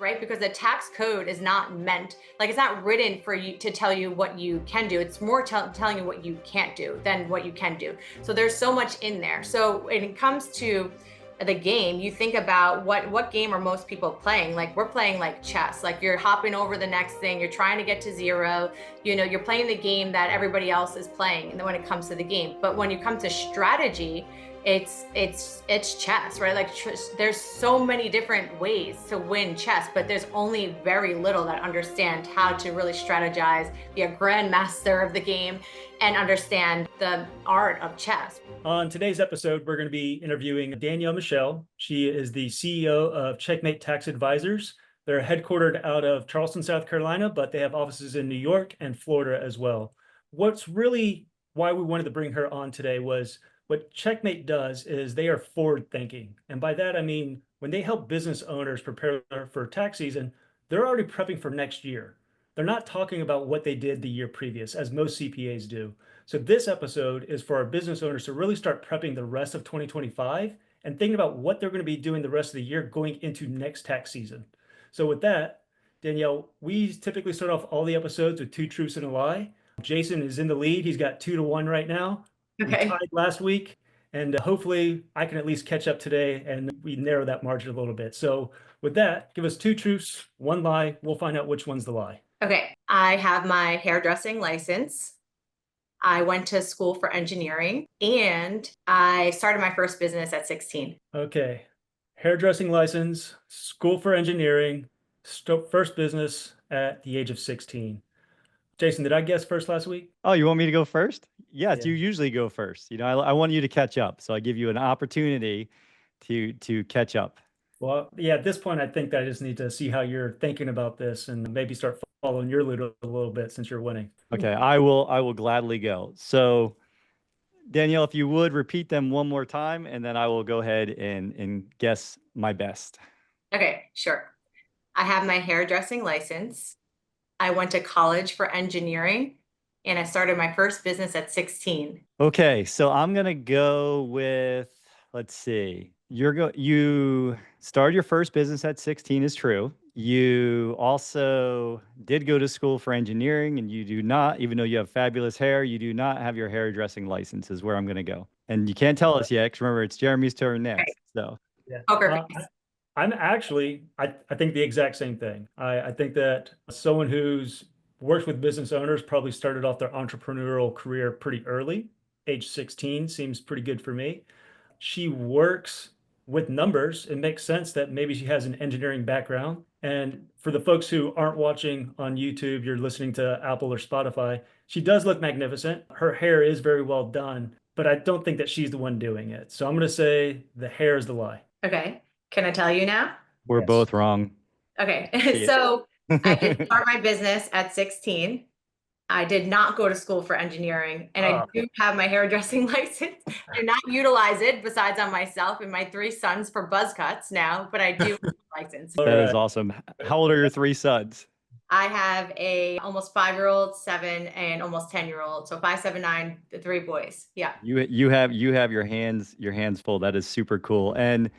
right? Because the tax code is not meant, like it's not written for you to tell you what you can do. It's more telling you what you can't do than what you can do. So there's so much in there. So when it comes to the game, you think about what game are most people playing? Like we're playing like chess, like you're hopping over the next thing, you're trying to get to zero, you're playing the game that everybody else is playing. And then when it comes to the game, but when you come to strategy, it's chess, right? Like there's so many different ways to win chess, but there's only very little that understand how to really strategize, be a grandmaster of the game, and understand the art of chess. On today's episode, we're going to be interviewing Danielle Michel. She is the CEO of Checkmate Tax Advisors. They're headquartered out of Charleston, South Carolina, but they have offices in New York and Florida as well. What's really why we wanted to bring her on today was what Checkmate does is they are forward thinking. And by that, I mean, when they help business owners prepare for tax season, they're already prepping for next year. They're not talking about what they did the year previous, as most CPAs do. So this episode is for our business owners to really start prepping the rest of 2025 and thinking about what they're going to be doing the rest of the year going into next tax season. So with that, Danielle, we typically start off all the episodes with two truths and a lie. Jason is in the lead. He's got 2-1 right now. We Okay. tied last week, and hopefully I can at least catch up today and we narrow that margin a little bit. So with that, give us two truths, one lie. We'll find out which one's the lie. Okay. I have my hairdressing license. I went to school for engineering, and I started my first business at 16. Okay. Hairdressing license, school for engineering, first business at the age of 16. Jason, did I guess first last week? Oh, you want me to go first? Yes, Yeah. you usually go first. I want you to catch up. So I give you an opportunity to catch up. Well, yeah, at this point, I think that I just need to see how you're thinking about this and maybe start following your lead a little bit since you're winning. Okay, I will gladly go. So Danielle, if you would repeat them one more time, and then I will go ahead and guess my best. Okay, sure. I have my hairdressing license. I went to college for engineering, and I started my first business at 16. Okay, so I'm gonna go with, let's see. You started your first business at 16 is true. You also did go to school for engineering, and you do not, even though you have fabulous hair, you do not have your hairdressing license is where I'm gonna go. And you can't tell us yet, because remember, it's Jeremy's turn Okay. next. So Yeah. Poker face. I think the exact same thing. I think that someone who's worked with business owners probably started off their entrepreneurial career pretty early. Age 16 seems pretty good for me. She works with numbers. It makes sense that maybe she has an engineering background. And for the folks who aren't watching on YouTube, you're listening to Apple or Spotify, she does look magnificent. Her hair is very well done, but I don't think that she's the one doing it. So I'm going to say the hair is the lie. Okay. Can I tell you now? we're Yes. both wrong. Okay. Yeah. So I did start my business at 16. I did not go to school for engineering, and I do have my hairdressing license. I do not utilize it besides on myself and my 3 sons for buzz cuts now, but I do have a license. All That is right. awesome. How old are your 3 sons? I have a almost 5-year-old, 7, and almost 10-year-old. So 5, 7, 9, the 3 boys. Yeah. You have your hands full. That is super cool. And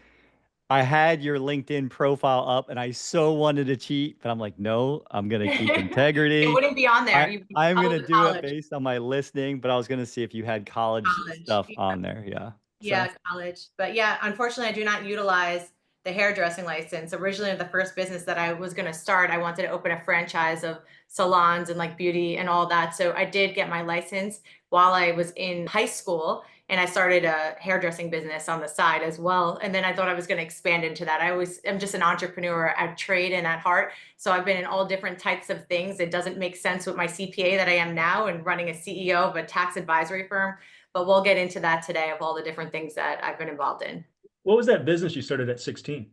I had your LinkedIn profile up, and I so wanted to cheat, but I'm like, no, I'm gonna keep It integrity. wouldn't be on there. You'd be I'm gonna public do it college. based on my listening, but I was gonna see if you had college stuff Yeah. on there. Yeah. Yeah, So college. But yeah, unfortunately, I do not utilize the hairdressing license. Originally, the first business that I was going to start, I wanted to open a franchise of salons and like beauty and all that. So I did get my license while I was in high school, and I started a hairdressing business on the side as well. And then I thought I was going to expand into that. I'm just an entrepreneur at trade and at heart. So I've been in all different types of things. It doesn't make sense with my CPA that I am now and running a CEO of a tax advisory firm. But we'll get into that today of all the different things that I've been involved in. What was that business you started at 16?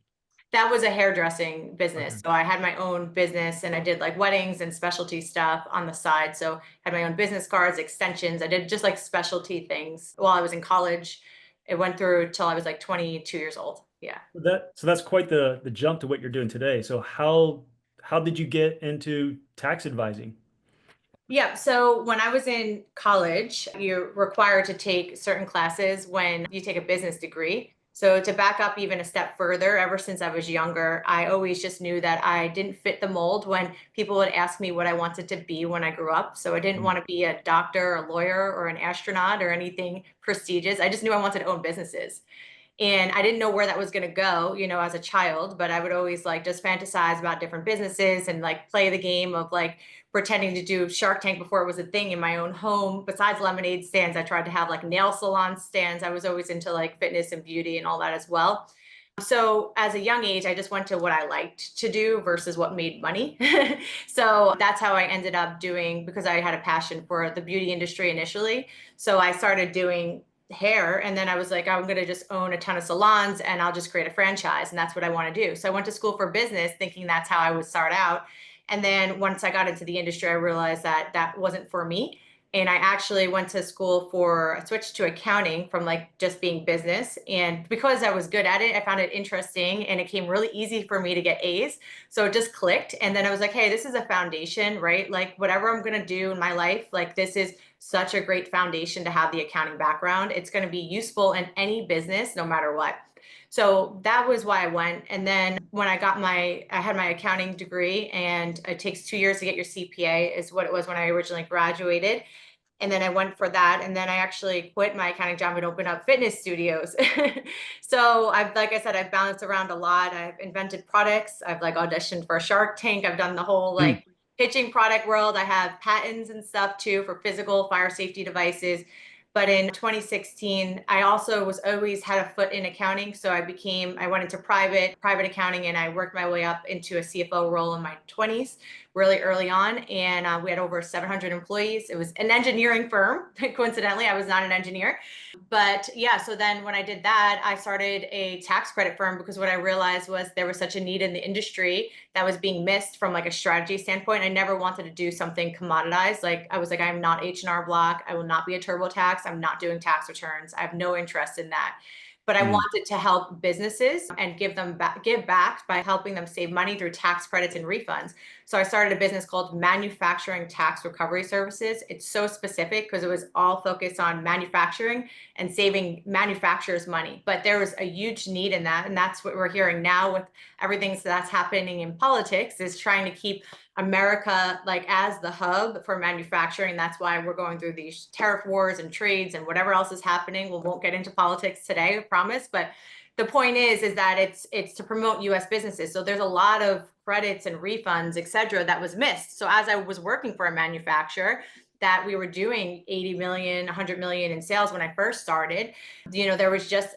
That was a hairdressing business. Okay. So I had my own business, and I did like weddings and specialty stuff on the side. So I had my own business cards, extensions. I did just like specialty things while I was in college. It went through till I was like 22 years old. Yeah. So that's quite the jump to what you're doing today. So how did you get into tax advising? Yeah. So when I was in college, you're required to take certain classes when you take a business degree. So to back up even a step further, ever since I was younger, I always just knew that I didn't fit the mold when people would ask me what I wanted to be when I grew up. So I didn't want to be a doctor, a lawyer, or an astronaut or anything prestigious. I just knew I wanted to own businesses. And I didn't know where that was going to go, as a child, but I would always like just fantasize about different businesses and like play the game of like pretending to do Shark Tank before it was a thing in my own home. Besides lemonade stands, I tried to have like nail salon stands. I was always into like fitness and beauty and all that as well. So as a young age, I just went to what I liked to do versus what made money. So that's how I ended up doing, because I had a passion for the beauty industry initially. So I started doing hair, and then I was like, I'm going to just own a ton of salons and I'll just create a franchise. And that's what I want to do. So I went to school for business thinking that's how I would start out. And then once I got into the industry, I realized that that wasn't for me. And I actually went to school for, I switched to accounting from like just being business. And because I was good at it, I found it interesting and it came really easy for me to get A's. So it just clicked. And then I was like, hey, this is a foundation, right? Like whatever I'm going to do in my life, like this is such a great foundation to have the accounting background. It's going to be useful in any business, no matter what. So that was why I went. And then when I had my accounting degree, and it takes 2 years to get your CPA, is what it was when I originally graduated. And then I went for that. And then I actually quit my accounting job and opened up fitness studios. So like I said, I've bounced around a lot. I've invented products. I've like auditioned for a Shark Tank. I've done the whole like pitching product world. I have patents and stuff too for physical fire safety devices. But in 2016, I also was always had a foot in accounting. So I went into private accounting, and I worked my way up into a CFO role in my 20s, really early on. And we had over 700 employees. It was an engineering firm. Coincidentally, I was not an engineer. But yeah, so then when I did that, I started a tax credit firm, because what I realized was there was such a need in the industry that was being missed from like a strategy standpoint. I never wanted to do something commoditized. Like I was like, I'm not H&R Block. I will not be a TurboTax. I'm not doing tax returns. I have no interest in that. But I wanted to help businesses and give back by helping them save money through tax credits and refunds. So I started a business called Manufacturing Tax Recovery Services. It's so specific because it was all focused on manufacturing and saving manufacturers money. But there was a huge need in that. And that's what we're hearing now with everything that's happening in politics, is trying to keep America like as the hub for manufacturing. That's why we're going through these tariff wars and trades and whatever else is happening. We won't get into politics today, I promise. But the point is that it's to promote U.S. businesses. So there's a lot of credits and refunds, et cetera, that was missed. So as I was working for a manufacturer that we were doing 80 million, 100 million in sales when I first started, there was just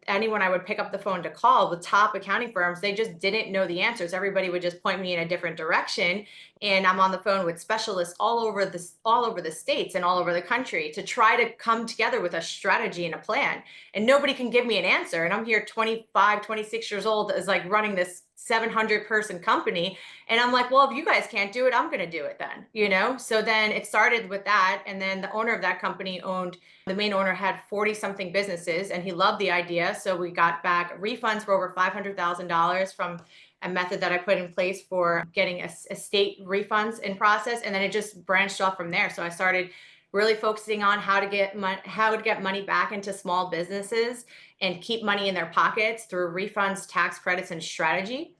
anyone I would pick up the phone to call, the top accounting firms, they just didn't know the answers. Everybody would just point me in a different direction. And I'm on the phone with specialists all over the states and all over the country to try to come together with a strategy and a plan. And nobody can give me an answer. And I'm here 25, 26 years old, as like running this 700 person company. And I'm like, well, if you guys can't do it, I'm going to do it then, So then it started with that. And then the owner of that company the main owner had 40 something businesses, and he loved the idea. So we got back refunds for over $500,000 from a method that I put in place for getting estate refunds in process. And then it just branched off from there. So I started really focusing on how to get money back into small businesses and keep money in their pockets through refunds, tax credits, and strategy.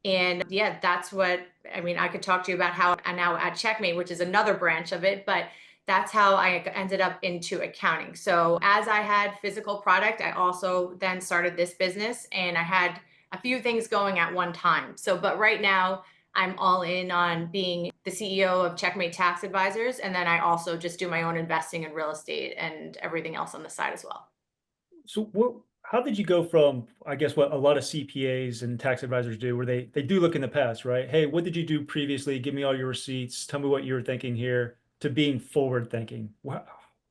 And yeah, that's what, I could talk to you about how I'm now at Checkmate, which is another branch of it, but that's how I ended up into accounting. So as I had physical product, I also then started this business, and I had a few things going at one time. So, but right now I'm all in on being the CEO of Checkmate Tax Advisors. And then I also just do my own investing in real estate and everything else on the side as well. So how did you go from, I guess, what a lot of CPAs and tax advisors do, where they do look in the past, right? Hey, what did you do previously? Give me all your receipts. Tell me what you were thinking here, to being forward thinking.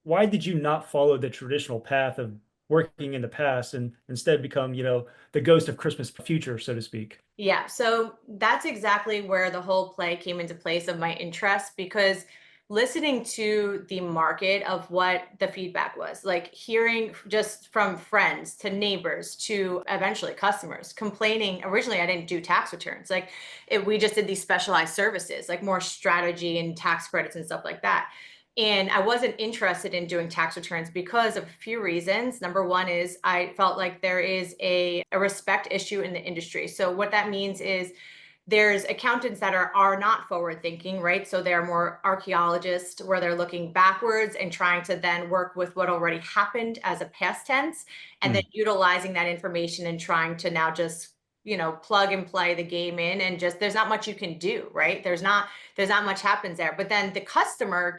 Why did you not follow the traditional path of working in the past and instead become, the ghost of Christmas future, so to speak? Yeah, so that's exactly where the whole play came into place of my interest, because listening to the market of what the feedback was, like hearing just from friends to neighbors to eventually customers complaining. Originally, I didn't do tax returns. We just did these specialized services, like more strategy and tax credits and stuff like that. And I wasn't interested in doing tax returns because of a few reasons. Number one is I felt like there is a respect issue in the industry. So what that means is there's accountants that are not forward thinking, right? So they're more archaeologists where they're looking backwards and trying to then work with what already happened as a past tense, and then utilizing that information and trying to now just, you know, plug and play the game in, and just there's not much you can do, right? There's not much happens there. But then the customer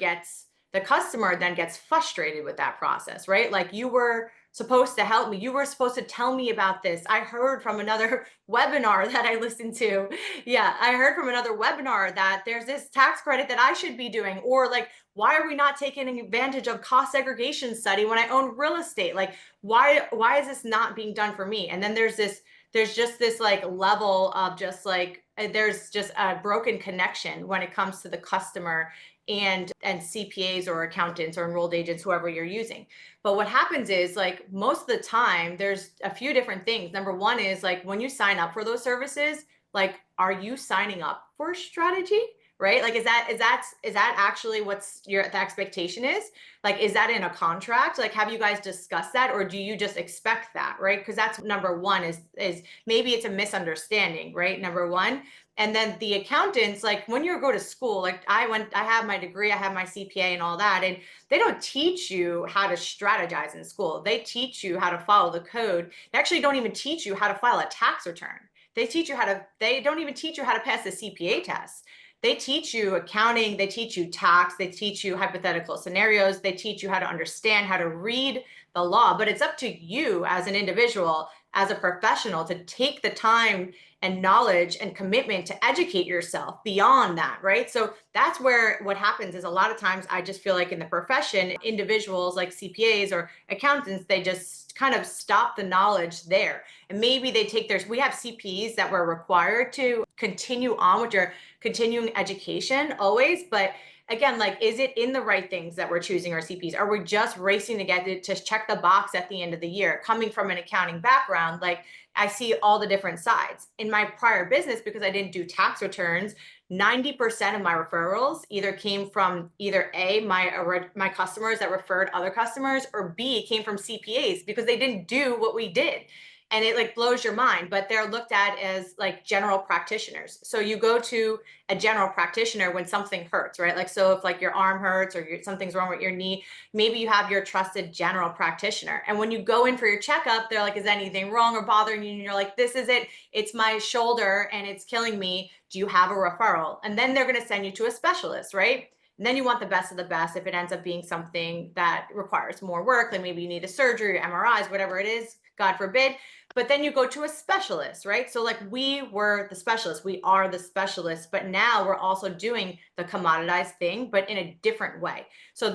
then gets frustrated with that process, right? Like, you were supposed to help me. You were supposed to tell me about this. I heard from another webinar that I listened to. Yeah, I heard from another webinar that there's this tax credit that I should be doing. Or like, why are we not taking advantage of cost segregation study when I own real estate? Like, why is this not being done for me? And then there's just this like level of just like, there's just a broken connection when it comes to the customer and CPAs or accountants or enrolled agents, whoever you're using. But what happens is, like, most of the time, there's a few different things. Number one is, like, when you sign up for those services, like, are you signing up for strategy? Right? Like, is that actually what's the expectation is? Like, is that in a contract? Like, have you guys discussed that, or do you just expect that? Right? Because that's number one, is maybe it's a misunderstanding, right? Number one. And then the accountants, like, when you go to school, like I have my degree, I have my CPA and all that, and they don't teach you how to strategize in school. They teach you how to follow the code. They actually don't even teach you how to file a tax return. They don't even teach you how to pass the CPA test. They teach you accounting, they teach you tax, they teach you hypothetical scenarios, they teach you how to understand, how to read the law. But it's up to you as an individual, as a professional, to take the time and knowledge and commitment to educate yourself beyond that, right? So that's where what happens is, a lot of times I just feel like in the profession, individuals like CPAs or accountants, they just kind of stop the knowledge there. And maybe they take we have CPs that were required to continue on with your continuing education always, but again, like, is it in the right things that we're choosing our CPs? Are we just racing to get it to check the box at the end of the year? Coming from an accounting background, like, I see all the different sides. In my prior business, because I didn't do tax returns, 90% of my referrals either came from either A, my customers that referred other customers, or B, came from CPAs because they didn't do what we did. And it like blows your mind, but they're looked at as like general practitioners. So you go to a general practitioner when something hurts, right? Like, so if like your arm hurts or something's wrong with your knee, maybe you have your trusted general practitioner. And when you go in for your checkup, they're like, is anything wrong or bothering you? And you're like, this is it. It's my shoulder and it's killing me. Do you have a referral? And then they're going to send you to a specialist, right? And then you want the best of the best. If it ends up being something that requires more work, like maybe you need a surgery, MRIs, whatever it is, God forbid. But then you go to a specialist, right? So like, we were the specialists, we are the specialists, but now we're also doing the commoditized thing, but in a different way. So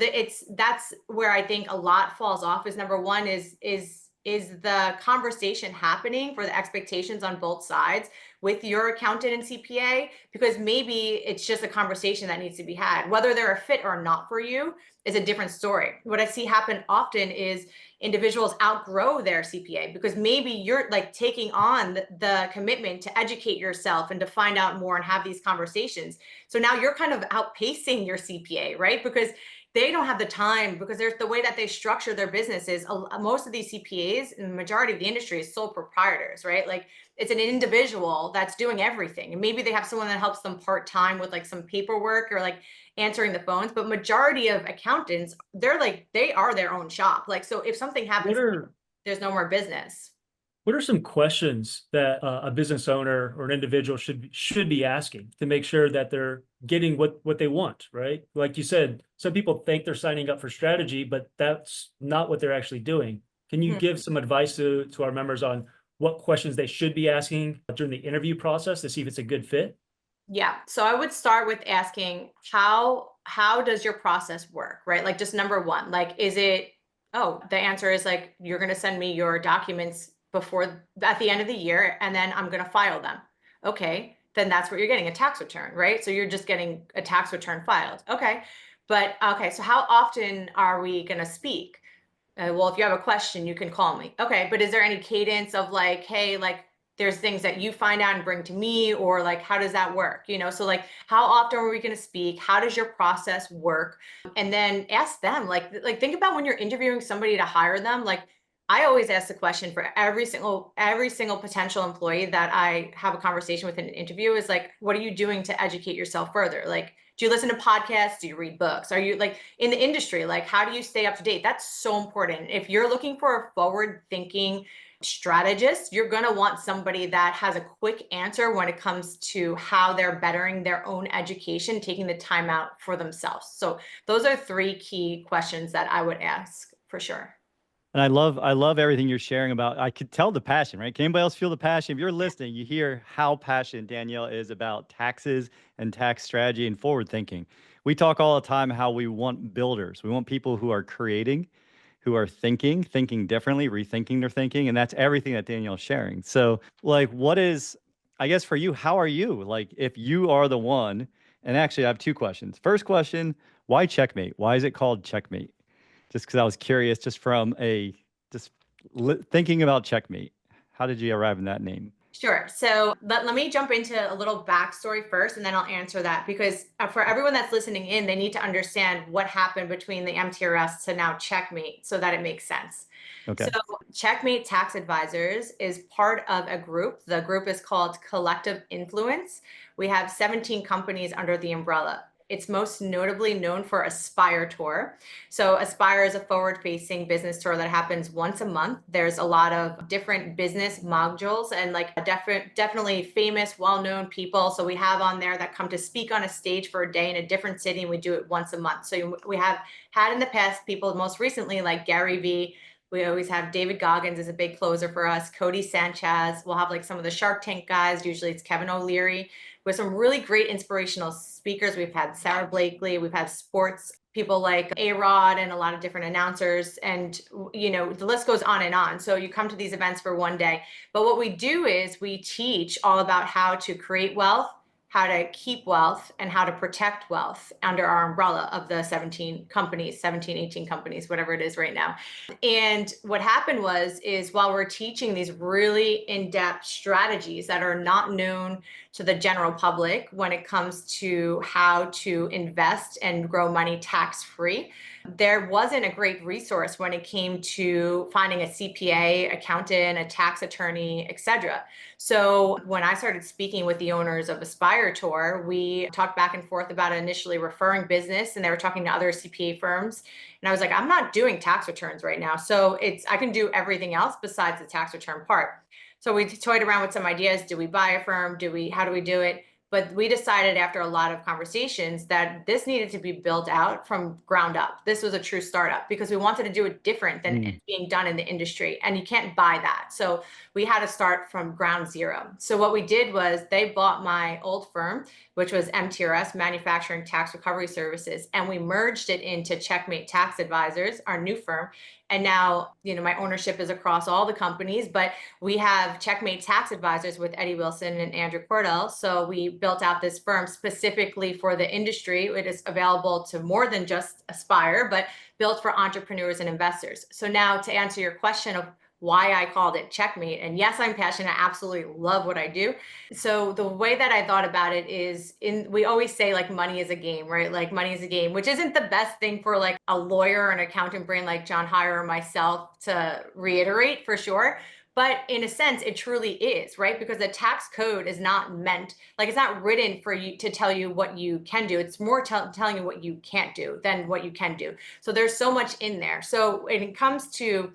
that's where I think a lot falls off. Is number one is the conversation happening for the expectations on both sides with your accountant and CPA? Because maybe it's just a conversation that needs to be had. Whether they're a fit or not for you is a different story. What I see happen often is individuals outgrow their CPA because maybe you're like taking on the commitment to educate yourself and to find out more and have these conversations. So now you're kind of outpacing your CPA, right? Because they don't have the time, because there's the way that they structure their businesses. Most of these CPAs, and the majority of the industry, is sole proprietors, right? Like, it's an individual that's doing everything. And maybe they have someone that helps them part-time with like some paperwork or like answering the phones. But majority of accountants, they are their own shop. Like, so if something happens, there's no more business. What are some questions that a business owner or an individual should be asking to make sure that they're getting what they want, right? Like you said, some people think they're signing up for strategy, but that's not what they're actually doing. Can you give some advice to our members on what questions they should be asking during the interview process to see if it's a good fit? Yeah. So I would start with asking, how does your process work, right? Like, just number one, like, the answer is like, you're going to send me your documents at the end of the year, and then I'm going to file them. Okay. Then that's what you're getting, a tax return, right? So you're just getting a tax return filed. Okay. But okay. So how often are we going to speak? Well, if you have a question, you can call me. Okay. But is there any cadence of like, hey, like, there's things that you find out and bring to me, or like, how does that work? So like, how often are we going to speak? How does your process work? And then ask them, like think about when you're interviewing somebody to hire them. Like, I always ask the question for every single potential employee that I have a conversation with in an interview is like, what are you doing to educate yourself further? Like, do you listen to podcasts? Do you read books? Are you like in the industry? Like, how do you stay up to date? That's so important. If you're looking for a forward thinking strategist, you're going to want somebody that has a quick answer when it comes to how they're bettering their own education, taking the time out for themselves. So those are three key questions that I would ask for sure. And I love everything you're sharing about. I could tell the passion, right? Can anybody else feel the passion? If you're listening, you hear how passionate Danielle is about taxes and tax strategy and forward thinking. We talk all the time how we want builders. We want people who are creating, who are thinking differently, rethinking their thinking, and that's everything that Danielle's sharing. So, like, what is, I guess for you, how are you? Like, if you are the one, and actually I have two questions. First question, why Checkmate? Why is it called Checkmate? Just because I was curious, just from a just thinking about Checkmate, how did you arrive in that name? Sure. So let me jump into a little backstory first, and then I'll answer that, because for everyone that's listening in, they need to understand what happened between the MTRS to now Checkmate so that it makes sense. So Okay. Checkmate Tax Advisors is part of a group. The group is called Collective Influence. We have 17 companies under the umbrella. It's most notably known for Aspire Tour. So Aspire is a forward-facing business tour that happens once a month. There's a lot of different business modules and like definitely famous, well-known people. So we have on there that come to speak on a stage for a day in a different city, and we do it once a month. So we have had in the past people, most recently like Gary Vee. We always have David Goggins is a big closer for us. Cody Sanchez. We'll have like some of the Shark Tank guys. Usually it's Kevin O'Leary with some really great inspirational speakers. We've had Sarah Blakely. We've had sports people like A-Rod and a lot of different announcers. And, the list goes on and on. So you come to these events for one day. But what we do is we teach all about how to create wealth, how to keep wealth, and how to protect wealth under our umbrella of the 17 companies, 17, 18 companies, whatever it is right now. And what happened is while we're teaching these really in-depth strategies that are not known to the general public when it comes to how to invest and grow money tax-free, there wasn't a great resource when it came to finding a CPA, accountant, a tax attorney, etc. So when I started speaking with the owners of Aspire Tour, we talked back and forth about initially referring business, and they were talking to other CPA firms. And I was like, I'm not doing tax returns right now. So I can do everything else besides the tax return part. So we toyed around with some ideas. Do we buy a firm? How do we do it? But we decided after a lot of conversations that this needed to be built out from ground up. This was a true startup because we wanted to do it different than it's being done in the industry. And you can't buy that. So we had to start from ground zero. So what we did was they bought my old firm, which was MTRS, Manufacturing Tax Recovery Services, and we merged it into Checkmate Tax Advisors, our new firm. And now, my ownership is across all the companies, but we have Checkmate Tax Advisors with Eddie Wilson and Andrew Cordell. So we built out this firm specifically for the industry. It is available to more than just Aspire, but built for entrepreneurs and investors. So now to answer your question of why I called it Checkmate, and yes, I'm passionate. I absolutely love what I do. So the way that I thought about it is we always say like money is a game, right? Like money is a game, which isn't the best thing for like a lawyer or an accountant brain like John Heyer or myself to reiterate for sure. But in a sense, it truly is, right? Because the tax code is not meant, like it's not written for you to tell you what you can do. It's more telling you what you can't do than what you can do. So there's so much in there. So when it comes to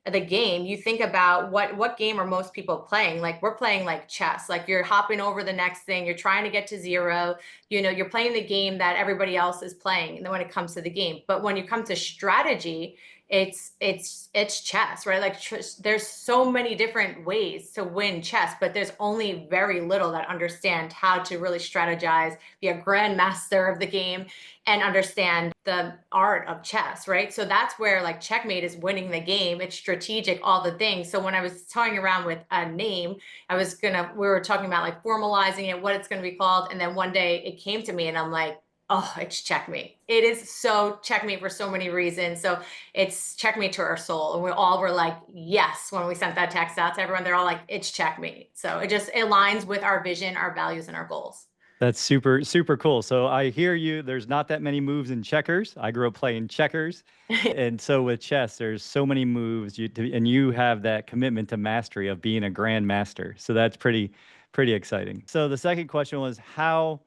the game, you think about what game are most people playing? Like we're playing like chess, like you're hopping over the next thing, you're trying to get to zero, you're playing the game that everybody else is playing. And then when it comes to the game, but when you come to strategy, it's chess, right? Like there's so many different ways to win chess, but there's only very little that understand how to really strategize, be a grandmaster of the game, and understand the art of chess, right? So that's where like Checkmate is winning the game. It's strategic, all the things. So when I was toying around with a name, we were talking about like formalizing it, what it's going to be called. And then one day it came to me and I'm like, Oh, it's Checkmate. It is so Checkmate for so many reasons. So it's Checkmate to our soul. And we all were like, yes, when we sent that text out to everyone, they're all like, it's Checkmate. So it just aligns with our vision, our values, and our goals. That's super, super cool. So I hear you. There's not that many moves in checkers. I grew up playing checkers. And so with chess, there's so many moves and you have that commitment to mastery of being a grand master. So that's pretty exciting. So the second question was how,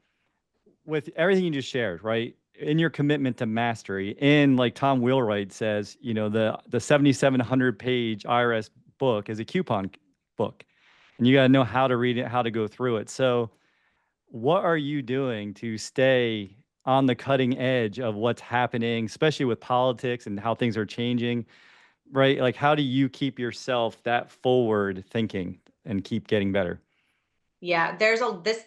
with everything you just shared, right? In your commitment to mastery, in like Tom Wheelwright says, the 7,700 page IRS book is a coupon book, and you got to know how to read it, how to go through it. So, what are you doing to stay on the cutting edge of what's happening, especially with politics and how things are changing, right? Like, how do you keep yourself that forward thinking and keep getting better? Yeah, there's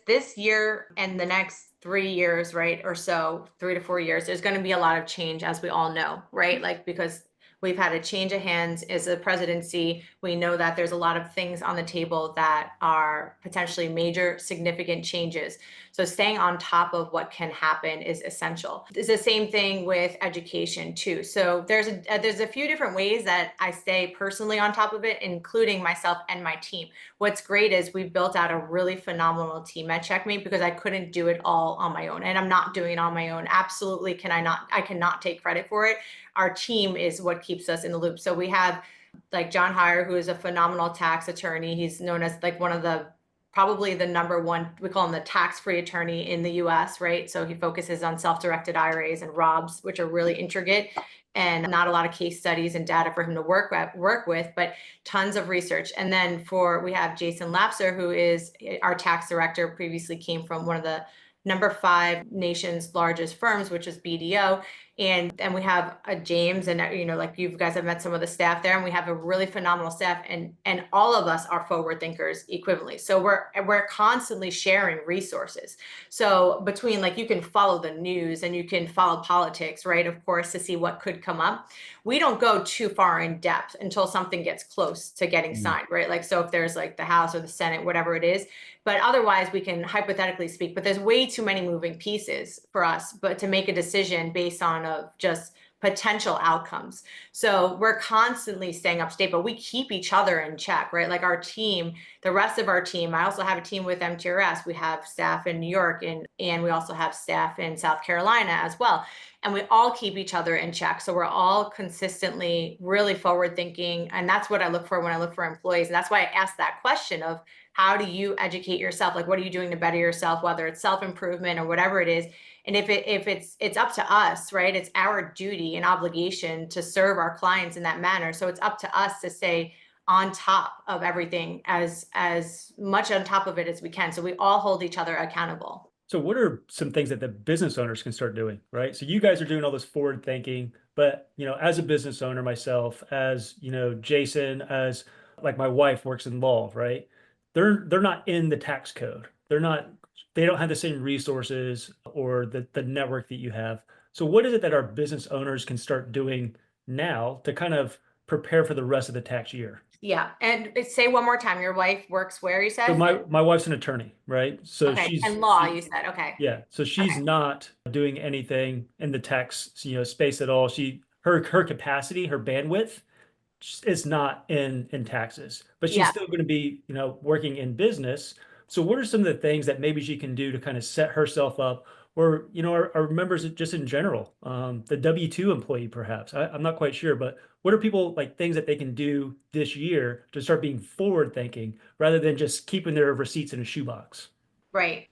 this year and the next 3 years, right, or so, 3 to 4 years, there's going to be a lot of change, as we all know, right? Like because we've had a change of hands as a presidency. We know that there's a lot of things on the table that are potentially major, significant changes. So staying on top of what can happen is essential. It's the same thing with education too. So there's a few different ways that I stay personally on top of it, including myself and my team. What's great is we've built out a really phenomenal team at Checkmate because I couldn't do it all on my own, and I'm not doing it on my own. Absolutely, I cannot take credit for it. Our team is what keeps us in the loop. So we have like John Heyer, who is a phenomenal tax attorney. He's known as like one of the probably the number one, we call him the tax-free attorney in the US, right? So he focuses on self-directed IRAs and ROBs, which are really intricate and not a lot of case studies and data for him to work with, but tons of research. And then we have Jason Lapser, who is our tax director, previously came from one of the number 5 nation's largest firms, which is BDO. And we have James, and like you guys have met some of the staff there, and we have a really phenomenal staff, and all of us are forward thinkers equivalently. So we're constantly sharing resources. So between like you can follow the news and you can follow politics, right? Of course, to see what could come up. We don't go too far in depth until something gets close to getting signed, right? Like so if there's like the House or the Senate, whatever it is. But otherwise, we can hypothetically speak. But there's way too many moving pieces for us, but to make a decision based on of just potential outcomes. So we're constantly staying up to date, but we keep each other in check, right? Like our team, the rest of our team. I also have a team with MTRS. We have staff in New York, and we also have staff in South Carolina as well. And we all keep each other in check. So we're all consistently really forward thinking. And that's what I look for when I look for employees. And that's why I asked that question of how do you educate yourself? Like, what are you doing to better yourself, whether it's self-improvement or whatever it is? And if it's up to us, right? It's our duty and obligation to serve our clients in that manner. So it's up to us to stay on top of everything, as much on top of it as we can. So we all hold each other accountable. So what are some things that the business owners can start doing, right? So you guys are doing all this forward thinking, but as a business owner myself, as Jason, as like my wife works in law, right? They're not in the tax code. They don't have the same resources or the network that you have. So what is it that our business owners can start doing now to kind of prepare for the rest of the tax year? Yeah. And say one more time, your wife works where, you So said? my wife's an attorney, right? So Okay. And law, you said. Okay. yeah, so she's Okay. not doing anything in the tax, space at all. Her capacity, her bandwidth is not in taxes, but she's Yeah. still going to be, working in business. So what are some of the things that maybe she can do to kind of set herself up, or, our members just in general, the W-2 employee, perhaps? I'm not quite sure, but what are people like things that they can do this year to start being forward thinking rather than just keeping their receipts in a shoebox? Right.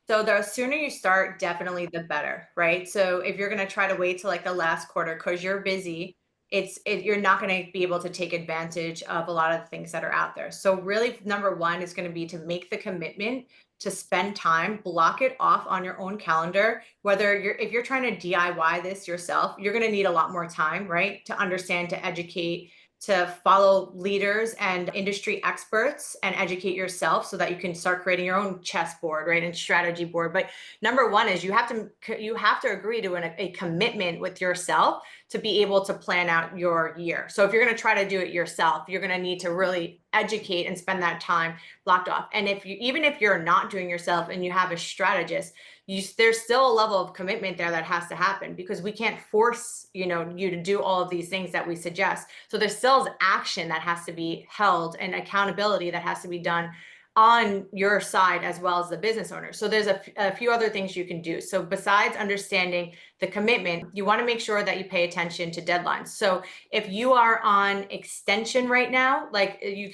So the sooner you start, definitely the better, right? So if you're going to try to wait till like the last quarter because you're busy, you're not going to be able to take advantage of a lot of the things that are out there. So really, number one is going to be to make the commitment to spend time, block it off on your own calendar. If you're trying to DIY this yourself, you're going to need a lot more time, right? To understand, to educate, to follow leaders and industry experts and educate yourself so that you can start creating your own chessboard, right? And strategy board. But number one is you have to agree to a commitment with yourself to be able to plan out your year. So if you're going to try to do it yourself, you're going to need to really educate and spend that time blocked off. And even if you're not doing yourself and you have a strategist, there's still a level of commitment there that has to happen, because we can't force, you to do all of these things that we suggest. So there's still action that has to be held and accountability that has to be done on your side as well as the business owner. So there's a few other things you can do. So besides understanding the commitment, you want to make sure that you pay attention to deadlines. So if you are on extension right now, like you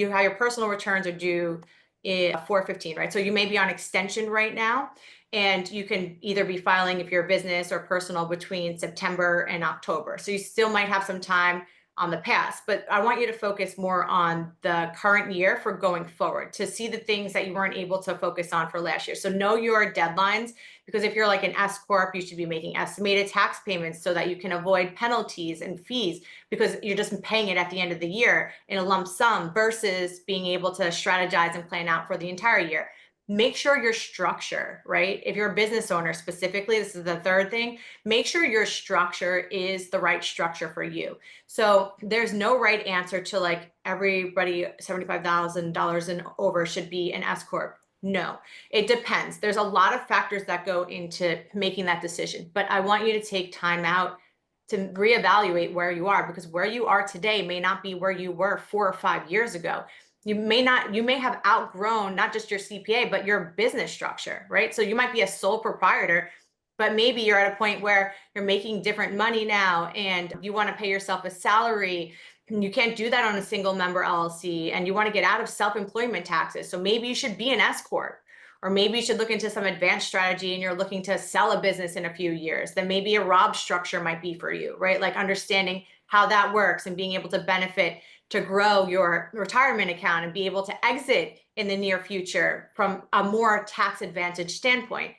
have your personal returns are due in 4/15, right? So you may be on extension right now, and you can either be filing, if you're a business or personal, between September and October. So you still might have some time on the past, but I want you to focus more on the current year for going forward, to see the things that you weren't able to focus on for last year. So know your deadlines, because if you're like an S Corp, you should be making estimated tax payments so that you can avoid penalties and fees, because you're just paying it at the end of the year in a lump sum versus being able to strategize and plan out for the entire year. Make sure your structure, right? If you're a business owner specifically, this is the third thing, make sure your structure is the right structure for you. So there's no right answer to like everybody $75,000 and over should be an S Corp. No, it depends. There's a lot of factors that go into making that decision, but I want you to take time out to reevaluate where you are, because where you are today may not be where you were 4 or 5 years ago. You may have outgrown not just your CPA, but your business structure, right? So you might be a sole proprietor, but maybe you're at a point where you're making different money now and you want to pay yourself a salary. And you can't do that on a single member LLC, and you want to get out of self-employment taxes. So maybe you should be an S Corp, or maybe you should look into some advanced strategy and you're looking to sell a business in a few years. Then maybe a Rob structure might be for you, right? Like understanding how that works and being able to benefit to grow your retirement account and be able to exit in the near future from a more tax advantage standpoint.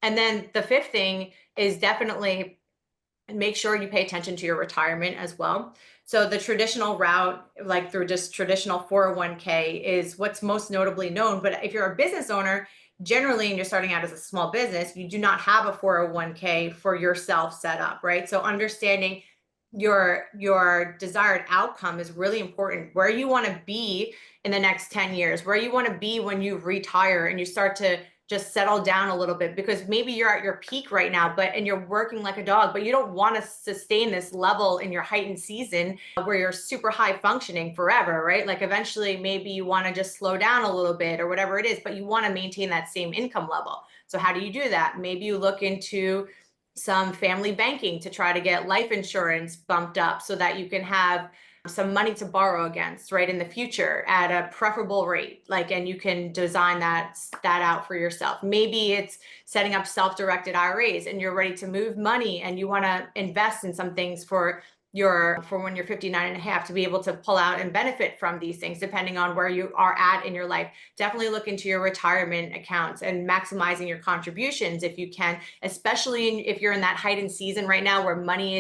And then the fifth thing is definitely make sure you pay attention to your retirement as well. So the traditional route, like through just traditional 401k, is what's most notably known. But if you're a business owner, generally, and you're starting out as a small business, you do not have a 401k for yourself set up, right? So understanding your desired outcome is really important. Where you want to be in the next 10 years, where you want to be when you retire and you start to just settle down a little bit, because maybe you're at your peak right now, and you're working like a dog, but you don't want to sustain this level in your heightened season where you're super high functioning forever, right? Like eventually maybe you want to just slow down a little bit or whatever it is, but you want to maintain that same income level. So how do you do that? Maybe you look into some family banking to try to get life insurance bumped up so that you can have some money to borrow against, right, in the future at a preferable rate. And you can design that out for yourself. Maybe it's setting up self-directed IRAs and you're ready to move money and you want to invest in some things for when you're 59 and a half, to be able to pull out and benefit from these things, depending on where you are at in your life. Definitely look into your retirement accounts and maximizing your contributions if you can, especially if you're in that heightened season right now where money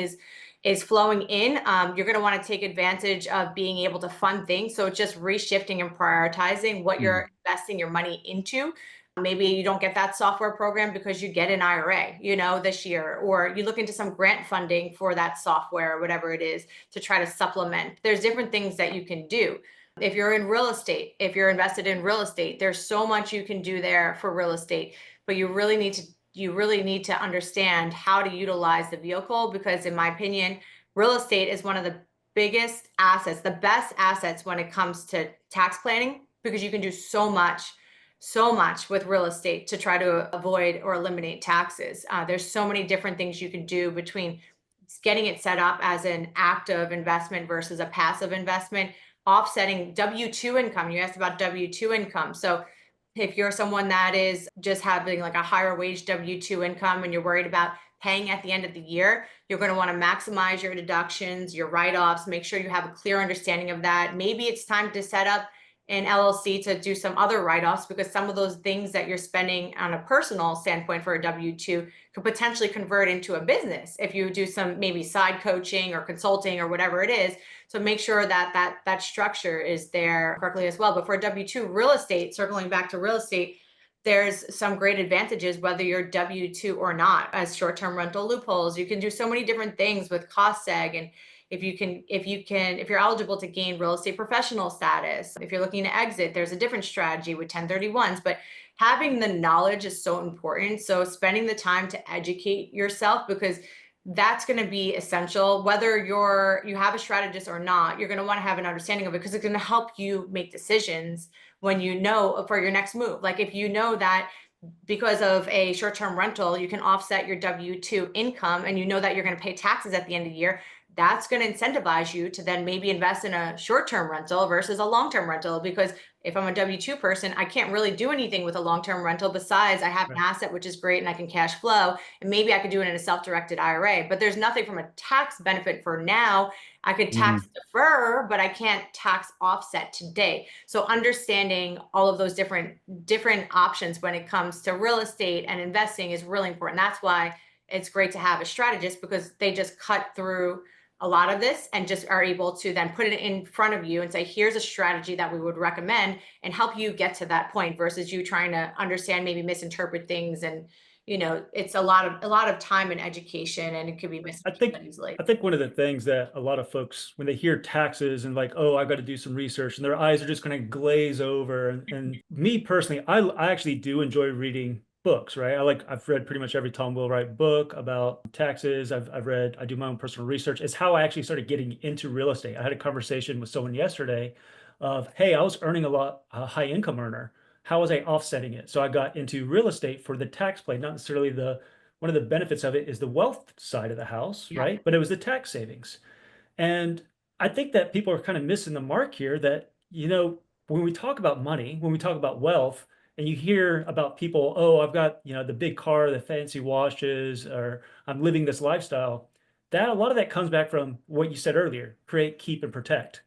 is flowing in. You're going to want to take advantage of being able to fund things. So it's just reshifting and prioritizing what you're investing your money into. Maybe you don't get that software program because you get an IRA, this year, or you look into some grant funding for that software or whatever it is to try to supplement. There's different things that you can do. If you're in real estate, if you're invested in real estate, there's so much you can do there for real estate, but you really need to understand how to utilize the vehicle, because in my opinion, real estate is one of the biggest assets, the best assets when it comes to tax planning, because you can do so much with real estate to try to avoid or eliminate taxes. There's so many different things you can do between getting it set up as an active investment versus a passive investment, offsetting W-2 income. You asked about W-2 income. So if you're someone that is just having like a higher wage W-2 income and you're worried about paying at the end of the year, you're going to want to maximize your deductions, your write-offs, make sure you have a clear understanding of that. Maybe it's time to set up an LLC to do some other write-offs, because some of those things that you're spending on a personal standpoint for a W-2 could potentially convert into a business if you do some maybe side coaching or consulting or whatever it is. So make sure that structure is there correctly as well. But for a W-2 real estate, circling back to real estate, there's some great advantages whether you're W-2 or not, as short-term rental loopholes. You can do so many different things with cost seg, and if you're eligible to gain real estate professional status, if you're looking to exit, there's a different strategy with 1031s, but having the knowledge is so important. So spending the time to educate yourself, because that's going to be essential. Whether you have a strategist or not, you're going to want to have an understanding of it, because it's going to help you make decisions when you know for your next move. Like if you know that because of a short-term rental, you can offset your W-2 income, and you know that you're going to pay taxes at the end of the year, that's going to incentivize you to then maybe invest in a short-term rental versus a long-term rental. Because if I'm a W-2 person, I can't really do anything with a long-term rental besides I have an asset, which is great, and I can cash flow, and maybe I could do it in a self-directed IRA, but there's nothing from a tax benefit for now. I could tax defer, but I can't tax offset today. So understanding all of those different options when it comes to real estate and investing is really important. That's why it's great to have a strategist, because they just cut through a lot of this and just are able to then put it in front of you and say, here's a strategy that we would recommend, and help you get to that point, versus you trying to understand, maybe misinterpret things. And it's a lot of time and education, and it could be misunderstood easily. I think one of the things that a lot of folks, when they hear taxes and like, oh, I've got to do some research, and their eyes are just going to glaze over. And me personally, I actually do enjoy reading books, right? I've read pretty much every Tom Wheelwright book about taxes. I do my own personal research. It's how I actually started getting into real estate. I had a conversation with someone yesterday of, hey, I was earning a high income earner. How was I offsetting it? So I got into real estate for the tax play, not necessarily one of the benefits of it is the wealth side of the house, right? But it was the tax savings. And I think that people are kind of missing the mark here that, when we talk about money, when we talk about wealth, and you hear about people, oh, I've got, the big car, the fancy watches, or I'm living this lifestyle, that a lot of that comes back from what you said earlier, create, keep, and protect.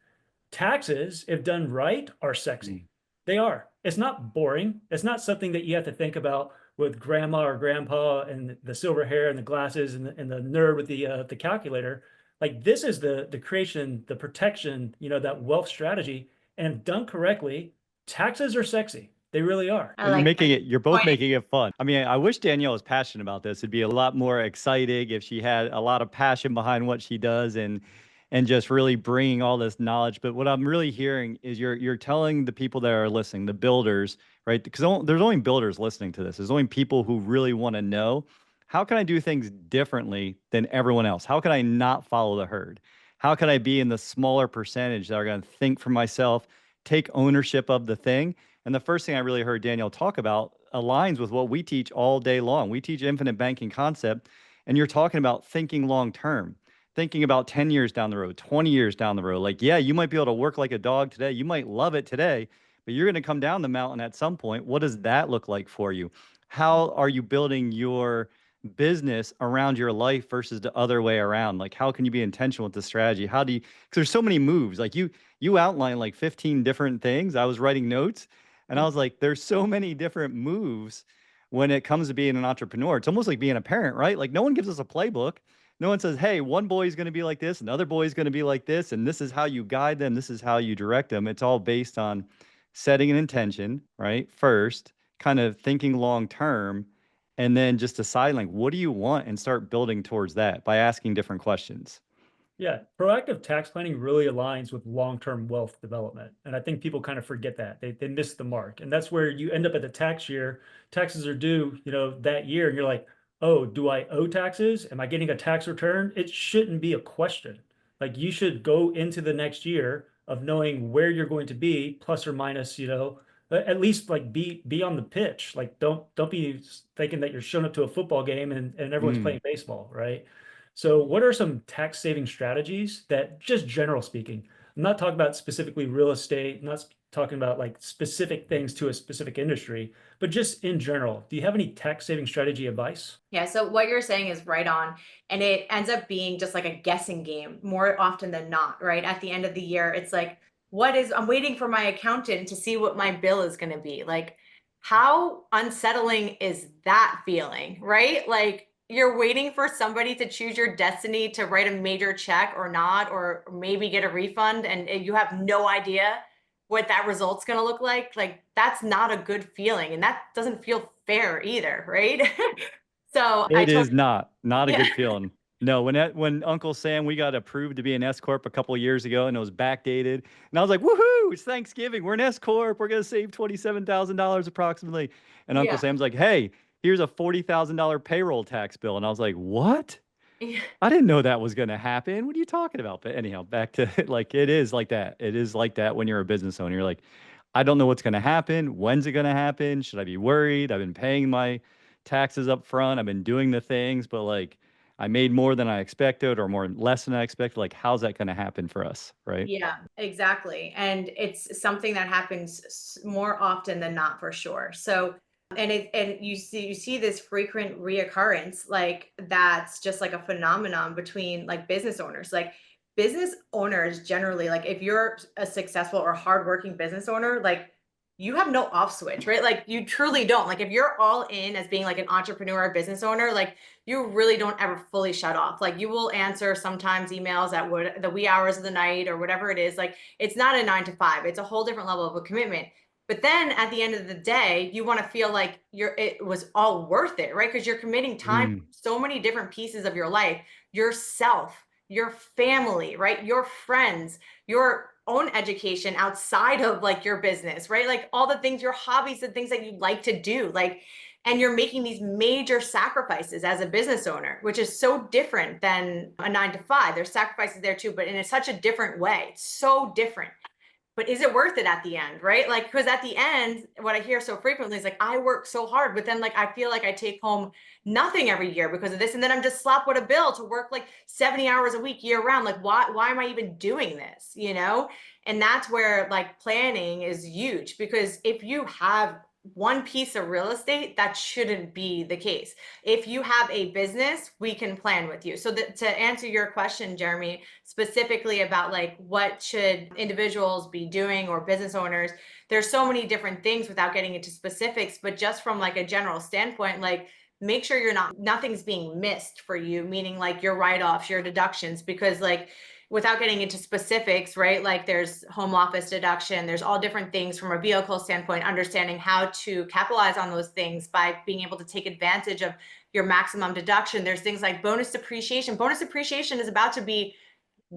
Taxes, if done right, are sexy. They are. It's not boring. It's not something that you have to think about with grandma or grandpa and the silver hair and the glasses and the nerd with the calculator. Like this is the creation, the protection, that wealth strategy. And if done correctly, taxes are sexy. They really are. You're both making it fun. I mean, I wish Danielle was passionate about this. It'd be a lot more exciting if she had a lot of passion behind what she does and just really bringing all this knowledge. But what I'm really hearing is you're telling the people that are listening, the builders, right? Because there's only builders listening to this. There's only people who really want to know, how can I do things differently than everyone else? How can I not follow the herd? How can I be in the smaller percentage that are going to think for myself, take ownership of the thing? And the first thing I really heard Danielle talk about aligns with what we teach all day long. We teach Infinite Banking Concept, and you're talking about thinking long term, thinking about 10 years down the road, 20 years down the road. Like, yeah, you might be able to work like a dog today. You might love it today, but you're going to come down the mountain at some point. What does that look like for you? How are you building your business around your life versus the other way around? Like, how can you be intentional with the strategy? How do you, because there's so many moves. Like you outline like 15 different things. I was writing notes and I was like, there's so many different moves when it comes to being an entrepreneur. It's almost like being a parent, right? Like no one gives us a playbook. No one says, hey, one boy is going to be like this, another boy is going to be like this, and this is how you guide them, this is how you direct them. It's all based on setting an intention, right? First, kind of thinking long term, and then just deciding like, what do you want, and start building towards that by asking different questions. Yeah, proactive tax planning really aligns with long-term wealth development. And I think people kind of forget that. They miss the mark. And that's where you end up at the tax year. Taxes are due, that year. And you're like, oh, do I owe taxes? Am I getting a tax return? It shouldn't be a question. Like you should go into the next year of knowing where you're going to be, plus or minus, at least like be on the pitch. Like don't be thinking that you're showing up to a football game and everyone's playing baseball, right? So what are some tax saving strategies that, just general speaking, I'm not talking about specifically real estate, not talking about like specific things to a specific industry, but just in general, do you have any tax saving strategy advice? Yeah, so what you're saying is right on. And it ends up being just like a guessing game more often than not, right? At the end of the year, it's like, I'm waiting for my accountant to see what my bill is going to be. Like, how unsettling is that feeling, right? Like, you're waiting for somebody to choose your destiny to write a major check or not, or maybe get a refund, and you have no idea what that result's going to look like. Like, that's not a good feeling, and that doesn't feel fair either, right? So It is not a yeah. good feeling. No, when Uncle Sam, we got approved to be an S corp a couple of years ago, and it was backdated, and I was like, "Woohoo! It's Thanksgiving. We're an S corp. We're gonna save $27,000 approximately." And Uncle Yeah. Sam's like, "Hey, here's a $40,000 payroll tax bill," and I was like, "What? Yeah. I didn't know that was gonna happen. What are you talking about?" But anyhow, back to like it is like that. It is like that when you're a business owner. You're like, I don't know what's gonna happen. When's it gonna happen? Should I be worried? I've been paying my taxes up front. I've been doing the things, but like I made more than I expected or more less than I expected. Like, how's that gonna happen for us? Right. Yeah, exactly. And it's something that happens more often than not for sure. So, and you see this frequent reoccurrence, like that's just like a phenomenon between like business owners. Like business owners generally, like if you're a successful or hardworking business owner, like you have no off switch, right? Like you truly don't. Like if you're all in as being like an entrepreneur or business owner, like you really don't ever fully shut off. Like you will answer sometimes emails at what the wee hours of the night or whatever it is. Like it's not a 9 to 5. It's a whole different level of a commitment. But then at the end of the day, you want to feel like it was all worth it, right? Because you're committing time to Mm, so many different pieces of your life, yourself, your family, right? Your friends, your own education outside of like your business, right? Like all the things, your hobbies, the things that you like to do. Like and you're making these major sacrifices as a business owner, which is so different than a 9 to 5. There's sacrifices there too, but in such a different way. It's so different. But is it worth it at the end, right? Like, because at the end, what I hear so frequently is like, I work so hard, but then like I feel like I take home nothing every year because of this. And then I'm just slapped with a bill to work like 70 hours a week year round. Like, why am I even doing this? And that's where like planning is huge because if you have one piece of real estate, that shouldn't be the case. If you have a business, we can plan with you. So to answer your question, Jeremy, specifically about like what should individuals be doing or business owners, there's so many different things without getting into specifics, but just from like a general standpoint, like make sure nothing's being missed for you, meaning like your write-offs, your deductions, because like without getting into specifics, right? Like there's home office deduction, there's all different things from a vehicle standpoint, understanding how to capitalize on those things by being able to take advantage of your maximum deduction. There's things like bonus depreciation. Bonus depreciation is about to be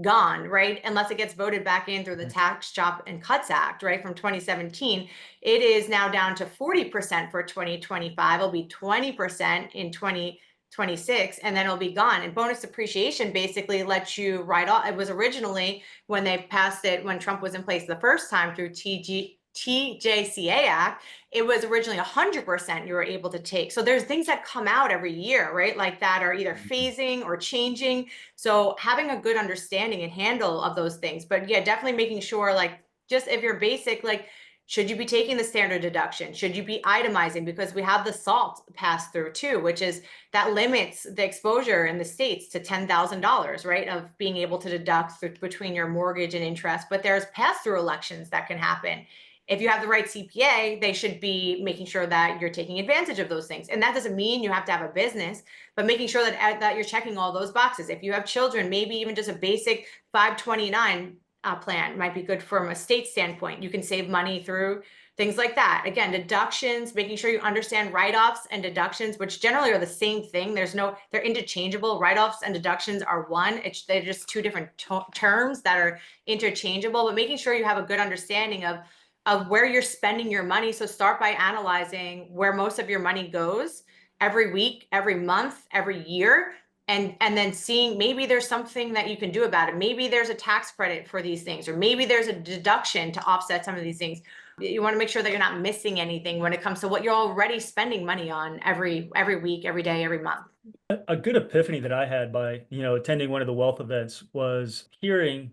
gone, right? Unless it gets voted back in through the Tax Chop and Cuts Act, right, from 2017. It is now down to 40% for 2025. It'll be 20% in 2026, and then it'll be gone. And bonus depreciation basically lets you write off. It was originally when they passed it, when Trump was in place the first time through TJCA Act, it was originally 100% you were able to take. So there's things that come out every year, right? Like that are either phasing or changing. So having a good understanding and handle of those things. But yeah, definitely making sure like just if you're basic, like should you be taking the standard deduction? Should you be itemizing? Because we have the SALT pass through too, which is that limits the exposure in the states to $10,000, right? Of being able to deduct between your mortgage and interest. But there's pass through elections that can happen. If you have the right CPA, they should be making sure that you're taking advantage of those things. And that doesn't mean you have to have a business, but making sure that you're checking all those boxes. If you have children, maybe even just a basic 529 plan might be good from a state standpoint. You can save money through things like that. Again, deductions, making sure you understand write-offs and deductions, which generally are the same thing. They're interchangeable. Write-offs and deductions are one. They're just two different terms that are interchangeable, but making sure you have a good understanding of where you're spending your money. So start by analyzing where most of your money goes every week, every month, every year, and then seeing maybe there's something that you can do about it. Maybe there's a tax credit for these things, or maybe there's a deduction to offset some of these things. You want to make sure that you're not missing anything when it comes to what you're already spending money on every week, every day, every month. A good epiphany that I had by, attending one of the wealth events was hearing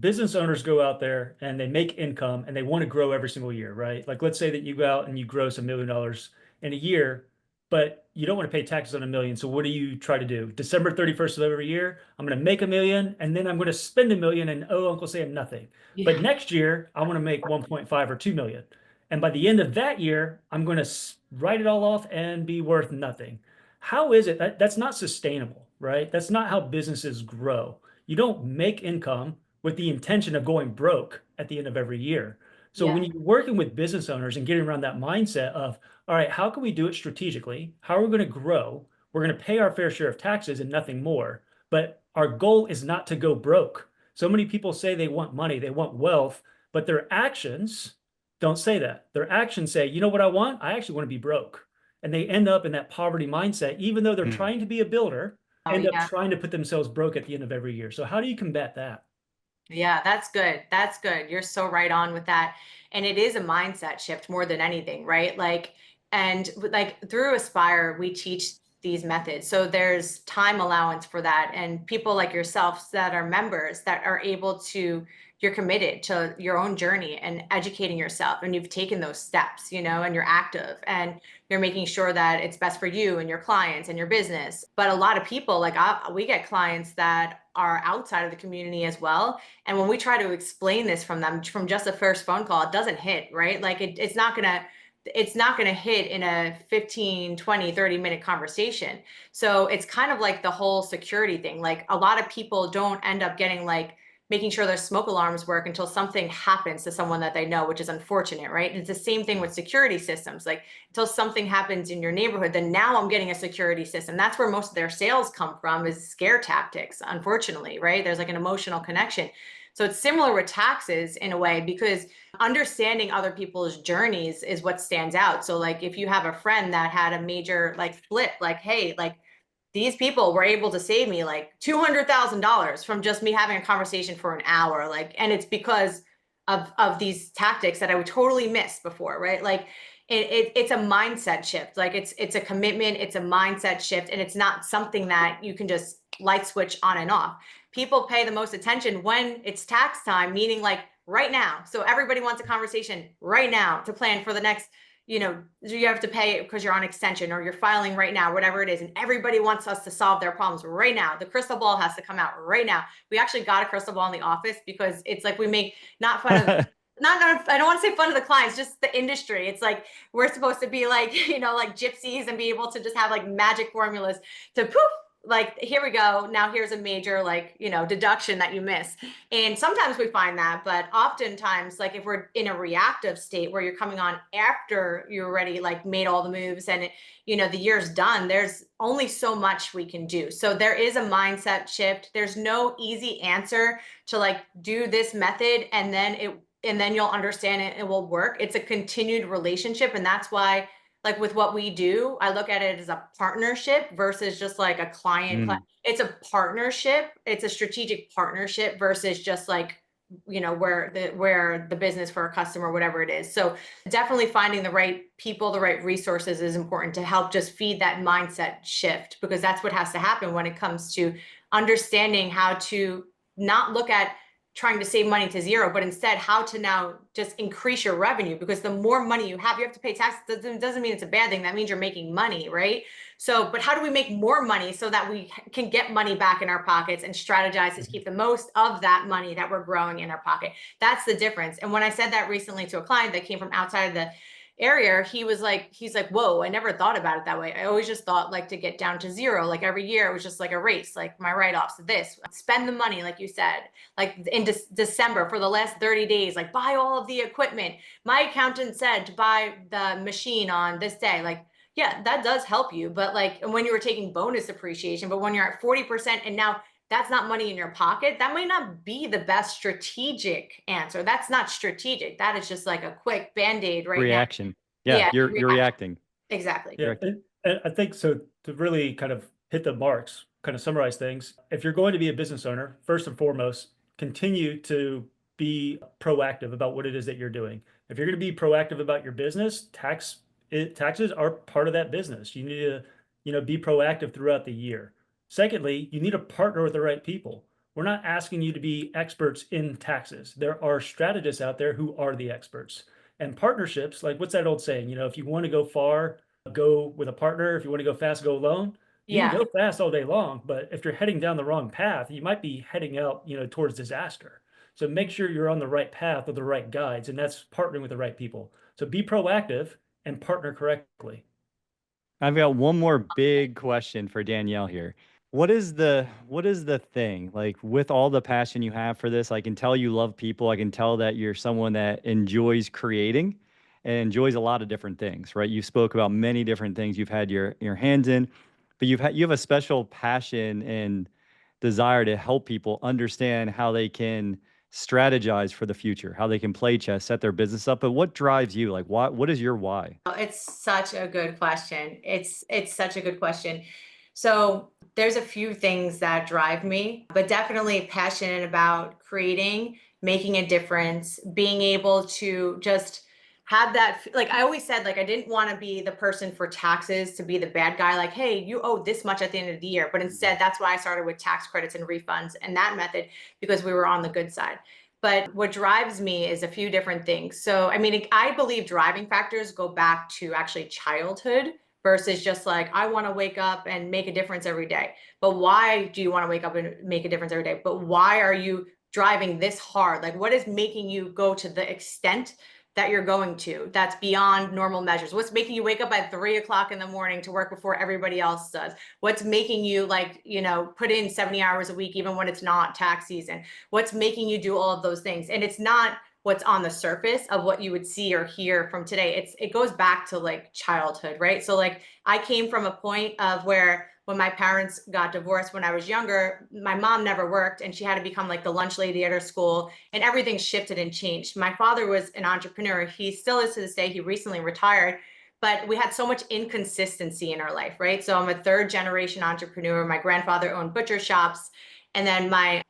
business owners go out there and they make income and they want to grow every single year, right? Like let's say that you go out and you gross $1 million in a year, but you don't want to pay taxes on a million. So what do you try to do? December 31st of every year, I'm going to make $1 million and then I'm going to spend $1 million and oh, Uncle Sam, nothing. But Yeah. next year, I want to make 1.5 or 2 million. And by the end of that year, I'm going to write it all off and be worth nothing. How is it that's not sustainable, right? That's not how businesses grow. You don't make income with the intention of going broke at the end of every year. So when Yeah. you're working with business owners and getting around that mindset of, all right, how can we do it strategically? How are we going to grow We're going to pay our fair share of taxes and nothing more. But our goal is not to go broke. So many people say they want money, they want wealth, but their actions don't say that. Their actions say, you know what I want? I actually want to be broke. And they end up in that poverty mindset, even though they're Mm. trying to be a builder, Oh, end up yeah. trying to put themselves broke at the end of every year. So how do you combat that? Yeah, that's good. That's good. You're so right on with that. And it is a mindset shift more than anything, right? Like through Aspire, we teach these methods. So there's time allowance for that. And people like yourselves that are members that are able to, you're committed to your own journey and educating yourself. And you've taken those steps, and you're active and you're making sure that it's best for you and your clients and your business. But a lot of people, we get clients that are outside of the community as well, and when we try to explain this from them from just the first phone call, it doesn't hit, right? Like it's not gonna hit in a 15, 20, 30-minute conversation. So it's kind of like the whole security thing. Like a lot of people don't end up getting like making sure their smoke alarms work until something happens to someone that they know, which is unfortunate, right? And it's the same thing with security systems. Like until something happens in your neighborhood, then now I'm getting a security system. That's where most of their sales come from, is scare tactics, unfortunately, right? There's like an emotional connection. So it's similar with taxes in a way, because understanding other people's journeys is what stands out. So like if you have a friend that had a major like flip, like, hey, like these people were able to save me like $200,000 from just me having a conversation for an hour. Like, and it's because of these tactics that I would totally miss before, right? Like it's a mindset shift. Like it's a commitment, it's a mindset shift, and it's not something that you can just light switch on and off. People pay the most attention when it's tax time, meaning like right now. So everybody wants a conversation right now to plan for the next, you have to pay it because you're on extension or you're filing right now, whatever it is. And everybody wants us to solve their problems right now. The crystal ball has to come out right now. We actually got a crystal ball in the office because it's like we make not fun of not I don't want to say fun of the clients, just the industry. It's like we're supposed to be like, like gypsies and be able to just have like magic formulas to poof, like here we go. Now here's a major like, deduction that you miss. And sometimes we find that, but oftentimes, like if we're in a reactive state where you're coming on after you already like made all the moves and the year's done, there's only so much we can do. So there is a mindset shift. There's no easy answer to like do this method and then you'll understand it, it will work. It's a continued relationship. And that's why, like with what we do, I look at it as a partnership versus just like a client. Mm. It's a partnership. It's a strategic partnership versus just like, where the business for a customer, whatever it is. So definitely finding the right people, the right resources is important to help just feed that mindset shift, because that's what has to happen when it comes to understanding how to not look at trying to save money to zero, but instead how to now just increase your revenue, because the more money you have to pay taxes. Doesn't mean it's a bad thing. That means you're making money, right? So, but how do we make more money so that we can get money back in our pockets and strategize to keep the most of that money that we're growing in our pocket? That's the difference. And when I said that recently to a client that came from outside of the area, he's like, whoa, I never thought about it that way. I always just thought like to get down to zero. Like every year it was just like a race, like my write-offs, this, spend the money, like you said, like in December for the last 30 days, like buy all of the equipment. My accountant said to buy the machine on this day. Like, yeah, that does help you. But like when you were taking bonus appreciation, but when you're at 40% and now that's not money in your pocket, that might not be the best strategic answer. That's not strategic. That is just like a quick band-aid right now. Reaction. Yeah, Yeah, you're reacting. exactly. Yeah, and I think so. To really kind of hit the marks, kind of summarize things, if you're going to be a business owner, first and foremost, continue to be proactive about what it is that you're doing. If you're going to be proactive about your business, taxes are part of that business. You need to, be proactive throughout the year. Secondly, you need to partner with the right people. We're not asking you to be experts in taxes. There are strategists out there who are the experts. And partnerships, like what's that old saying? If you want to go far, go with a partner. If you want to go fast, go alone. You can Yeah. go fast all day long, but if you're heading down the wrong path, you might be heading out, towards disaster. So make sure you're on the right path with the right guides, and that's partnering with the right people. So be proactive and partner correctly. I've got one more big question for Danielle here. What is the thing, like, with all the passion you have for this? I can tell you love people. I can tell that you're someone that enjoys creating and enjoys a lot of different things, right? You spoke about many different things you've had your hands in. but you have a special passion and desire to help people understand how they can strategize for the future, how they can play chess, set their business up. But what drives you? Like, what is your why? Oh, it's such a good question. It's such a good question. So there's a few things that drive me, but definitely passionate about creating, making a difference, being able to just have that like I always said, like I didn't want to be the person for taxes to be the bad guy, like, hey, you owe this much at the end of the year. But instead, that's why I started with tax credits and refunds and that method, because we were on the good side. But what drives me is a few different things. So, I mean, I believe driving factors go back to actually childhood versus just like, I want to wake up and make a difference every day. But why do you want to wake up and make a difference every day? But why are you driving this hard? Like, what is making you go to the extent that you're going to that's beyond normal measures? What's making you wake up at 3 o'clock in the morning to work before everybody else does? What's making you, like, put in 70 hours a week even when it's not tax season? What's making you do all of those things? And it's not what's on the surface of what you would see or hear from today. It goes back to like childhood, right? So like I came from a point of where when my parents got divorced when I was younger, my mom never worked and she had to become like the lunch lady at her school, and everything shifted and changed. My father was an entrepreneur. He still is to this day. He recently retired, but we had so much inconsistency in our life, right? So I'm a third generation entrepreneur. My grandfather owned butcher shops. And then my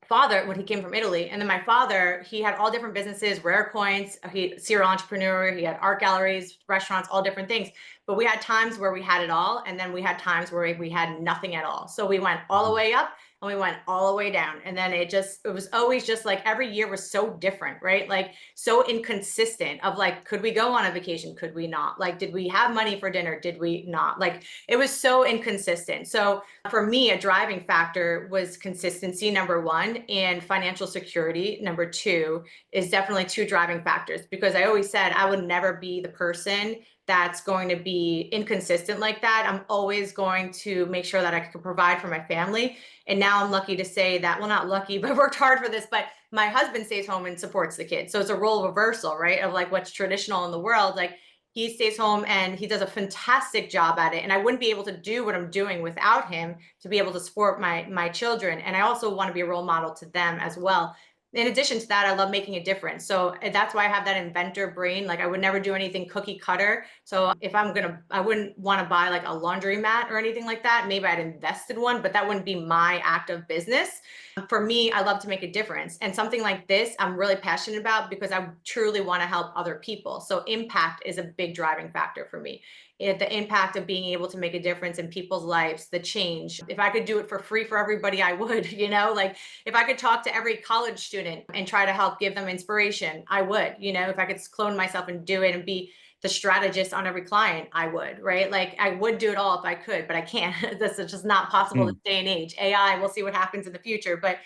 father, when he came from Italy, and then my father, he had all different businesses, rare coins, he serial entrepreneur, he had art galleries, restaurants, all different things. But we had times where we had it all, and then we had times where we had nothing at all. So we went all the way up and we went all the way down. And then it was always just like every year was so different, right? Like so inconsistent of like, could we go on a vacation? Could we not? Like, did we have money for dinner? Did we not? Like, it was so inconsistent. So for me, a driving factor was consistency, number one, and financial security, number two, is definitely two driving factors, because I always said I would never be the person that's going to be inconsistent like that. I'm always going to make sure that I can provide for my family. And now I'm lucky to say that, well, not lucky, but worked hard for this, but my husband stays home and supports the kids. So it's a role reversal, right? Of like what's traditional in the world. Like he stays home and he does a fantastic job at it. And I wouldn't be able to do what I'm doing without him to be able to support my children. And I also want to be a role model to them as well. In addition to that, I love making a difference. So that's why I have that inventor brain. Like I would never do anything cookie cutter. So if I wouldn't want to buy like a laundry mat or anything like that. Maybe I'd invest in one, but that wouldn't be my act of business. For me, I love to make a difference. And something like this, I'm really passionate about because I truly want to help other people. So impact is a big driving factor for me. The impact of being able to make a difference in people's lives, the change. If I could do it for free for everybody, I would, like if I could talk to every college student and try to help give them inspiration, I would, if I could clone myself and do it and be the strategist on every client, I would, right? Like I would do it all if I could, but I can't. This is just not possible this day and age. AI, we'll see what happens in the future, but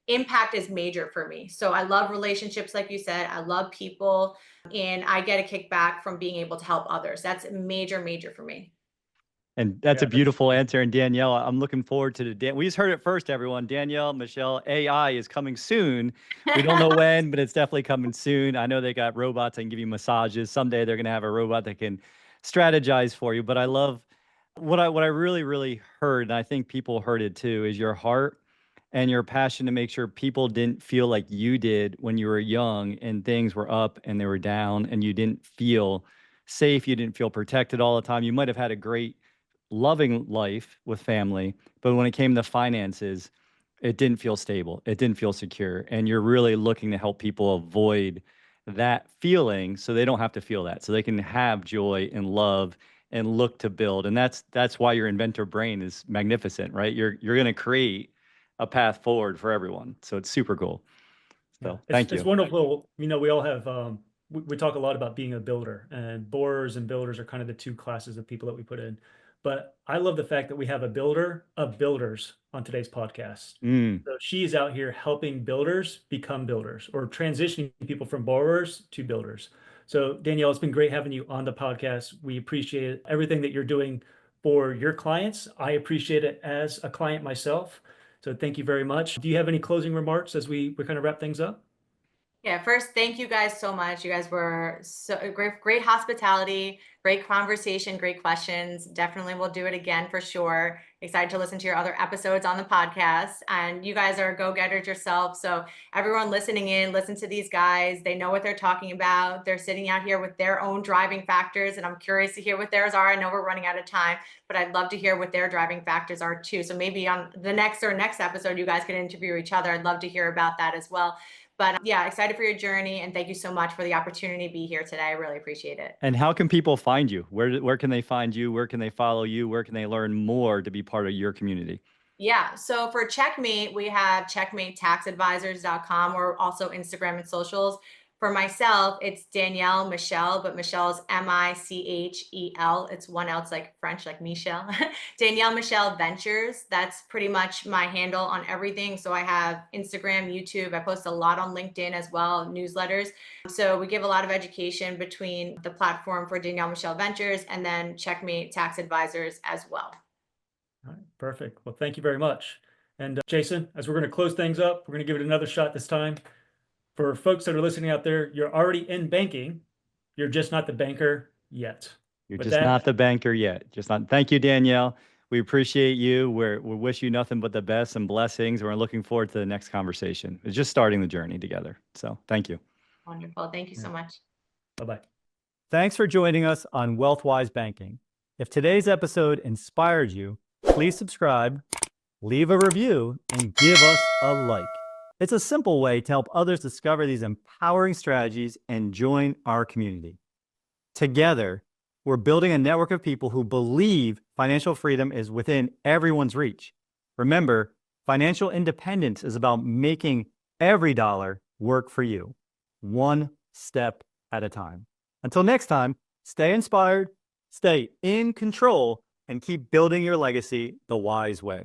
impact is major for me. So I love relationships, like you said. I love people, and I get a kickback from being able to help others. That's major, major for me. And that's Yeah, a beautiful answer. And Danielle, I'm looking forward to we just heard it first, everyone. Danielle, Michel, AI is coming soon. We don't know when, but it's definitely coming soon. I know they got robots that can give you massages. Someday they're going to have a robot that can strategize for you. But I love what I really, really heard, and I think people heard it too, is your heart and your passion to make sure people didn't feel like you did when you were young and things were up and they were down and you didn't feel safe. You didn't feel protected all the time. You might have had a great loving life with family, but when it came to finances, it didn't feel stable. It didn't feel secure. And you're really looking to help people avoid that feeling so they don't have to feel that. So they can have joy and love and look to build. And that's why your inventor brain is magnificent, right? You're going to create a path forward for everyone. So it's super cool. So thank It's you. wonderful. We all have, we talk a lot about being a builder, and borrowers and builders are kind of the two classes of people that we put in. But I love the fact that we have a builder of builders on today's podcast. Mm. So she's out here helping builders become builders, or transitioning people from borrowers to builders. So Danielle, it's been great having you on the podcast. We appreciate everything that you're doing for your clients. I appreciate it as a client myself. So thank you very much. Do you have any closing remarks as we kind of wrap things up? Yeah, first, thank you guys so much. You guys were so great hospitality, great conversation, great questions. Definitely will do it again for sure. Excited to listen to your other episodes on the podcast. And you guys are go-getters yourself. So everyone listening in, listen to these guys. They know what they're talking about. They're sitting out here with their own driving factors. And I'm curious to hear what theirs are. I know we're running out of time, but I'd love to hear what their driving factors are too. So maybe on the next episode, you guys can interview each other. I'd love to hear about that as well. But yeah, excited for your journey. And thank you so much for the opportunity to be here today. I really appreciate it. And how can people find you? Where can they find you? Where can they follow you? Where can they learn more to be part of your community? Yeah. So for Checkmate, we have checkmatetaxadvisors.com or also Instagram and socials. For myself, it's Danielle Michel, but Michel's Michel. It's one L, it's like French, like Michel. Danielle Michel Ventures. That's pretty much my handle on everything. So I have Instagram, YouTube. I post a lot on LinkedIn as well, newsletters. So we give a lot of education between the platform for Danielle Michel Ventures and then Checkmate Tax Advisors as well. All right, perfect. Well, thank you very much. And Jason, as we're going to close things up, we're going to give it another shot this time. For folks that are listening out there, you're already in banking. You're just not the banker yet. You're just not the banker yet. Just not. Thank you, Danielle. We appreciate you. We wish you nothing but the best and blessings. We're looking forward to the next conversation. It's just starting the journey together. So thank you. Wonderful. Thank you so much. Bye-bye. Thanks for joining us on WealthWise Banking. If today's episode inspired you, please subscribe, leave a review, and give us a like. It's a simple way to help others discover these empowering strategies and join our community. Together, we're building a network of people who believe financial freedom is within everyone's reach. Remember, financial independence is about making every dollar work for you, one step at a time. Until next time, stay inspired, stay in control, and keep building your legacy the wise way.